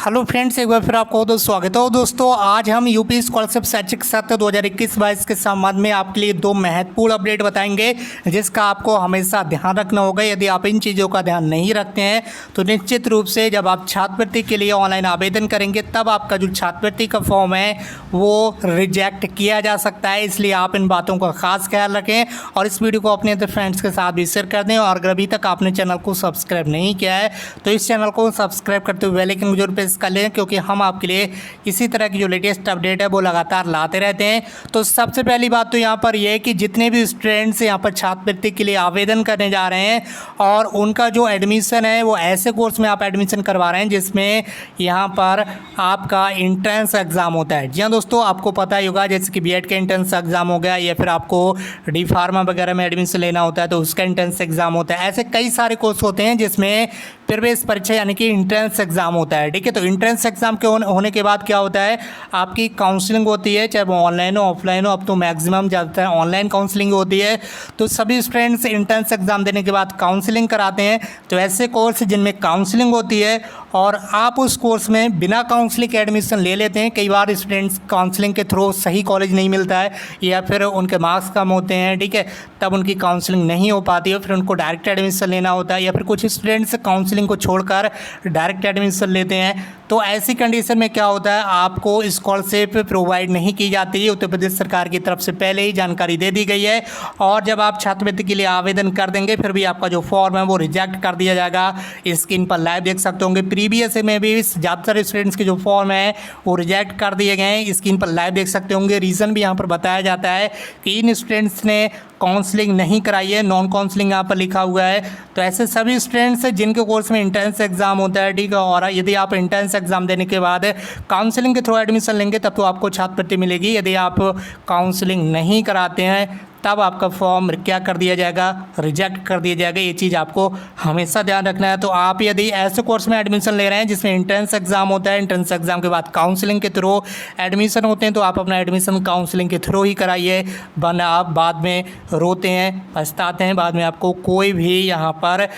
Hello friends, एक बार फिर आपको दोस्त स्वागत है। दोस्तों, आज हम यूपी स्कॉलरशिप शैक्षिक सत्र 2021-22 के संबंध में आपके लिए दो महत्वपूर्ण अपडेट बताएंगे, जिसका आपको हमेशा ध्यान रखना होगा। यदि आप इन चीज़ों का ध्यान नहीं रखते हैं तो निश्चित रूप से जब आप छात्रवृत्ति के लिए ऑनलाइन आवेदन करेंगे तब आपका जो छात्रवृत्ति का फॉर्म है वो रिजेक्ट किया जा सकता है। इसलिए आप इन बातों का खास ख्याल रखें और इस वीडियो को अपने अदर फ्रेंड्स के साथ भी शेयर कर दें। और अगर अभी तक आपने चैनल को सब्सक्राइब नहीं किया है तो इस चैनल को सब्सक्राइब करते हुए बेल आइकन जरूर प्रेस कर लें, क्योंकि हम आपके लिए इसी तरह की जो लेटेस्ट अपडेट है वो लगातार लाते रहते हैं। तो सबसे पहली बात तो यहाँ पर यह है कि जितने भी स्टूडेंट्स यहाँ पर छात्रवृत्ति के लिए आवेदन करने जा रहे हैं और उनका जो एडमिशन है वो ऐसे कोर्स में आप एडमिशन करवा रहे हैं जिसमें यहाँ पर आपका इंट्रेंस एग्ज़ाम होता है। जी हाँ दोस्तों, आपको पता ही होगा, जैसे कि बीएड का इंट्रेंस एग्ज़ाम हो गया या फिर आपको डी फार्मा वगैरह में एडमिशन लेना होता है तो उसका इंट्रेंस एग्ज़ाम होता है। ऐसे कई सारे कोर्स होते हैं जिसमें प्रवेश परीक्षा यानी कि इंट्रेंस एग्ज़ाम होता है। ठीक है, तो इंट्रेंस एग्ज़ाम के होने के बाद क्या होता है, आपकी काउंसलिंग होती है, चाहे वो ऑनलाइन हो ऑफलाइन हो। अब तो मैक्सिमम ज़्यादातर ऑनलाइन काउंसलिंग होती है। तो सभी स्टूडेंट्स इंट्रेंस एग्ज़ाम देने के बाद काउंसलिंग कराते हैं। तो ऐसे कोर्स जिनमें काउंसलिंग होती है और आप उस कोर्स में बिना काउंसलिंग के एडमिशन ले लेते हैं। कई बार स्टूडेंट्स काउंसलिंग के थ्रू सही कॉलेज नहीं मिलता है या फिर उनके मार्क्स कम होते हैं, ठीक है, तब उनकी काउंसलिंग नहीं हो पाती है, फिर उनको डायरेक्ट एडमिशन लेना होता है। या फिर कुछ स्टूडेंट्स काउंसलिंग को छोड़कर डायरेक्ट एडमिशन लेते हैं। तो ऐसी कंडीशन में क्या होता है, आपको स्कॉलरशिप प्रोवाइड नहीं की जाती है। उत्तर प्रदेश सरकार की तरफ से पहले ही जानकारी दे दी गई है और जब आप छात्रवृत्ति के लिए आवेदन कर देंगे फिर भी आपका जो फॉर्म है वो रिजेक्ट कर दिया जाएगा। स्क्रीन पर लाइव देख सकते होंगे, प्रीवियस में भी ज़्यादातर स्टूडेंट्स के जो फॉर्म है वो रिजेक्ट कर दिए गए हैं। स्क्रीन पर लाइव देख सकते होंगे। रीज़न भी यहाँ पर बताया जाता है कि इन स्टूडेंट्स ने काउंसलिंग नहीं कराई है, नॉन काउंसलिंग यहाँ पर लिखा हुआ है। तो ऐसे सभी स्टूडेंट्स जिनके कोर्स में इंट्रेंस एग्ज़ाम होता है, ठीक है, और यदि आप इंट्रेंस एग्ज़ाम देने के बाद काउंसलिंग के थ्रू एडमिशन लेंगे तब तो आपको छात्रवृत्ति मिलेगी। यदि आप काउंसलिंग नहीं कराते हैं तब आपका फॉर्म क्या कर दिया जाएगा, रिजेक्ट कर दिया जाएगा। ये चीज़ आपको हमेशा ध्यान रखना है। तो आप यदि ऐसे कोर्स में एडमिशन ले रहे हैं जिसमें इंट्रेंस एग्ज़ाम होता है, इंट्रेंस एग्ज़ाम के बाद काउंसलिंग के थ्रू एडमिशन होते हैं, तो आप अपना एडमिशन काउंसलिंग के थ्रू ही कराइए, वरना आप बाद में रोते हैं, पछताते हैं। बाद में आपको कोई भी यहाँ पर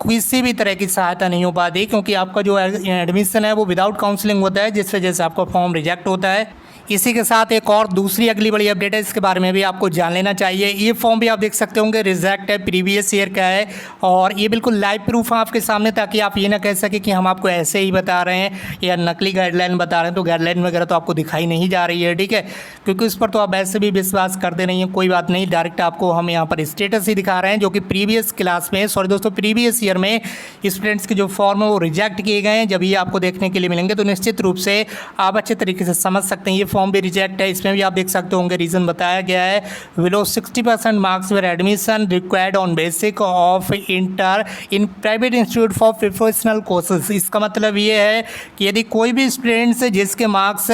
किसी भी तरह की सहायता नहीं हो पाती, क्योंकि आपका जो एडमिशन है वो विदाउट काउंसलिंग होता है, जिस वजह से आपका फॉर्म रिजेक्ट होता है। इसी के साथ एक और दूसरी अगली बड़ी अपडेट है, इसके बारे में भी आपको जान लेना चाहिए। ये फॉर्म भी आप देख सकते होंगे रिजेक्ट है, प्रीवियस ईयर का है और ये बिल्कुल लाइव प्रूफ है आपके सामने, ताकि आप ये ना कह सके कि हम आपको ऐसे ही बता रहे हैं या नकली गाइडलाइन बता रहे हैं। तो गाइडलाइन वगैरह तो आपको दिखाई नहीं जा रही है, ठीक है, क्योंकि उस पर तो आप ऐसे भी विश्वास करते नहीं हैं। कोई बात नहीं, डायरेक्ट आपको हम यहाँ पर स्टेटस ही दिखा रहे हैं जो कि प्रीवियस क्लास में, सॉरी दोस्तों, प्रीवियस ईयर में स्टूडेंट्स के जो फॉर्म है वो रिजेक्ट किए गए हैं। जब ये आपको देखने के लिए मिलेंगे तो निश्चित रूप से आप अच्छे तरीके से समझ सकते हैं। ये फॉर्म भी रिजेक्ट है, इसमें भी आप देख सकते होंगे रीज़न बताया गया है, below 60% marks were admission required on basic of inter in private institute for professional courses. इसका मतलब ये है कि यदि कोई भी स्टूडेंट्स जिसके मार्क्स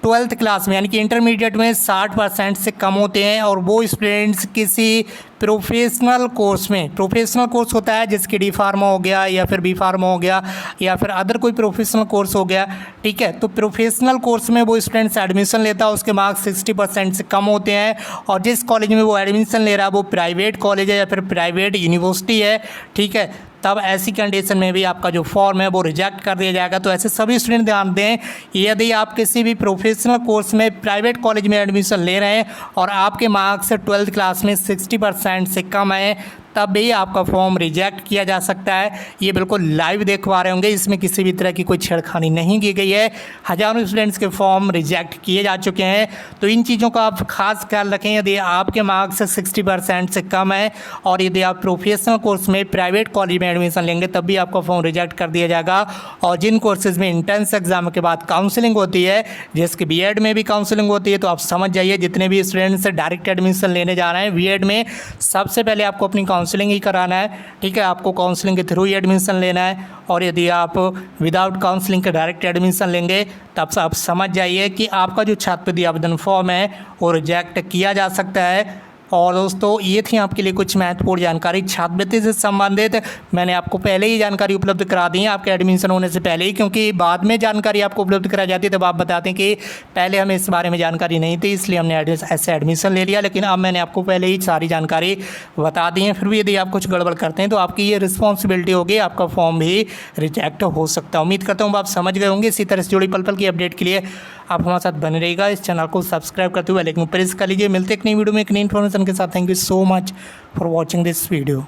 12th क्लास में यानी कि इंटरमीडिएट में 60% से कम होते हैं और वो स्टूडेंट्स किसी प्रोफेशनल कोर्स में, प्रोफेशनल कोर्स होता है जिसके डी फार्मा हो गया या फिर बी फार्मा हो गया या फिर अदर कोई प्रोफेशनल कोर्स हो गया, ठीक है, तो प्रोफेशनल कोर्स में वो स्टूडेंट्स एडमिशन लेता है, उसके मार्क्स 60% से कम होते हैं और जिस कॉलेज में वो एडमिशन ले रहा है वो प्राइवेट कॉलेज है या फिर प्राइवेट यूनिवर्सिटी है, ठीक है, तब ऐसी कंडीशन में भी आपका जो फॉर्म है वो रिजेक्ट कर दिया जाएगा। तो ऐसे सभी स्टूडेंट ध्यान दें, यदि आप किसी भी प्रोफेशनल कोर्स में प्राइवेट कॉलेज में एडमिशन ले रहे हैं और आपके मार्क्स 12th क्लास में 60% से कम है, तब भी आपका फॉर्म रिजेक्ट किया जा सकता है। ये बिल्कुल लाइव देख पा रहे होंगे, इसमें किसी भी तरह की कोई छेड़खानी नहीं की गई है। हज़ारों स्टूडेंट्स के फॉर्म रिजेक्ट किए जा चुके हैं। तो इन चीज़ों का आप खास ख्याल रखें। यदि आपके मार्क्स 60% से कम है और यदि आप प्रोफेशनल कोर्स में प्राइवेट कॉलेज में एडमिशन लेंगे तब भी आपका फॉर्म रिजेक्ट कर दिया जाएगा। और जिन कोर्सेज में इंट्रेंस एग्जाम के बाद काउंसलिंग होती है, जैसे बीएड में भी काउंसलिंग होती है, तो आप समझ जाइए जितने भी स्टूडेंट्स डायरेक्ट एडमिशन लेने जा रहे हैं बीएड में, सबसे पहले आपको अपनी काउंसलिंग ही कराना है, ठीक है, आपको काउंसलिंग के थ्रू ही एडमिशन लेना है। और यदि आप विदाउट काउंसलिंग के डायरेक्ट एडमिशन लेंगे तब आप समझ जाइए कि आपका जो छात्रवृत्ति आवेदन फॉर्म है वो रिजेक्ट किया जा सकता है। और दोस्तों ये थी आपके लिए कुछ महत्वपूर्ण जानकारी छात्रवृत्ति से संबंधित। मैंने आपको पहले ही जानकारी उपलब्ध करा दी है आपके एडमिशन होने से पहले ही, क्योंकि बाद में जानकारी आपको उपलब्ध कराई जाती है तब आप बताते हैं कि पहले हमें इस बारे में जानकारी नहीं थी इसलिए हमने ऐसे एडमिशन ले लिया। लेकिन अब मैंने आपको पहले ही सारी जानकारी बता दी है, फिर भी यदि आप कुछ गड़बड़ करते हैं तो आपकी ये रिस्पॉन्सिबिलिटी होगी, आपका फॉर्म भी रिजेक्ट हो सकता है। उम्मीद करता हूँ आप समझ गए होंगे। इसी तरह से जुड़ी पल पल की अपडेट के लिए आप हमारे साथ बने रहिएगा। इस चैनल को सब्सक्राइब करते हुए लेकिन प्रेस कर लीजिए। मिलते एक नई वीडियो में एक नई इन्फॉर्मेशन के साथ। Thank you so much for watching this video.